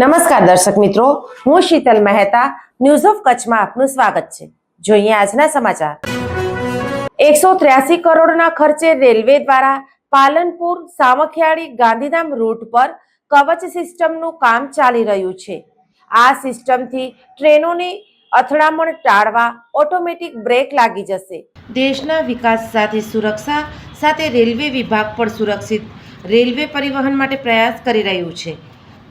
નમસ્કાર દર્શક મિત્રો, હું શીતલ મહેતા ન્યૂઝ ઓફ કચ્છમાં આપનું સ્વાગત છે। જોઈએ આજના સમાચાર। 183 કરોડના ખર્ચે રેલવે દ્વારા પાલનપુર સામખિયાળી ગાંધીધામ રૂટ પર કવચ સિસ્ટમનું કામ ચાલી રહ્યું છે। આ સિસ્ટમથી ટ્રેનોની અથડામણ ટાળવા ઓટોમેટિક બ્રેક લાગી જશે। દેશના વિકાસ સાથે સુરક્ષા સાથે રેલવે વિભાગ પણ સુરક્ષિત રેલવે પરિવહન માટે પ્રયાસ કરી રહ્યું છે।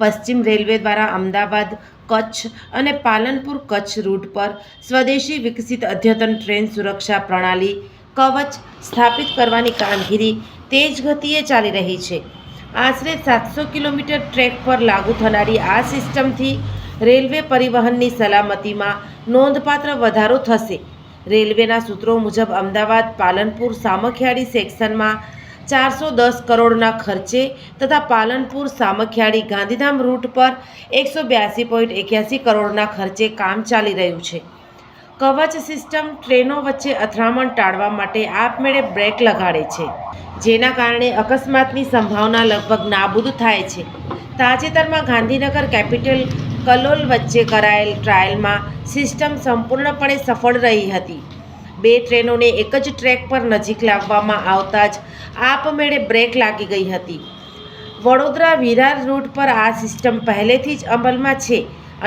પશ્ચિમ રેલવે દ્વારા અમદાવાદ, કચ્છ અને પાલનપુર કચ્છ રૂટ પર સ્વદેશી વિકસિત અદ્યતન ટ્રેન સુરક્ષા પ્રણાલી કવચ સ્થાપિત કરવાની કામગીરી તેજ ગતિએ ચાલી રહી છે। આશરે 700 કિલોમીટર ટ્રેક પર લાગુ થનારી આ સિસ્ટમથી રેલવે પરિવહનની સલામતીમાં નોંધપાત્ર વધારો થશે। રેલવેના સૂત્રો મુજબ અમદાવાદ પાલનપુર સામખિયાળી સેક્શનમાં 410 કરોડના ખર્ચે તથા પાલનપુર સામખિયાળી ગાંધીધામ રૂટ પર 182.81 કરોડના ખર્ચે કામ ચાલી રહ્યું છે। કવચ સિસ્ટમ ટ્રેનો વચ્ચે અથડામણ ટાળવા માટે આપમેળે બ્રેક લગાડે છે, જેના કારણે અકસ્માતની સંભાવના લગભગ નાબૂદ થાય છે। તાજેતરમાં ગાંધીનગર કેપિટલ કલોલ વચ્ચે કરાયેલ ટ્રાયલમાં સિસ્ટમ સંપૂર્ણપણે સફળ રહી હતી। બે ટ્રેનોને એક જ ટ્રેક પર નજીક લાવવામાં આવતા જ આપમેળે બ્રેક લાગી ગઈ હતી। વડોદરા વિરાર રૂટ પર આ સિસ્ટમ પહેલેથી જ અમલમાં છે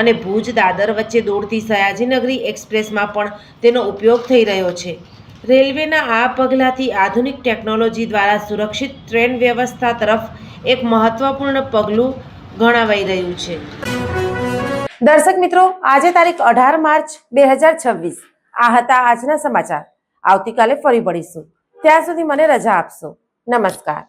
અને ભુજ દાદર વચ્ચે દોડતી સયાજીનગરી એક્સપ્રેસમાં પણ તેનો ઉપયોગ થઈ રહ્યો છે। રેલવેના આ પગલાંથી આધુનિક ટેકનોલોજી દ્વારા સુરક્ષિત ટ્રેન વ્યવસ્થા તરફ એક મહત્વપૂર્ણ પગલું ગણાવાઈ રહ્યું છે। દર્શક મિત્રો, આજે તારીખ 18 માર્ચ 2026 આ હતા આજના સમાચાર। આવતીકાલે ફરી મળીશું, ત્યાં સુધી મને રજા આપશો। નમસ્કાર।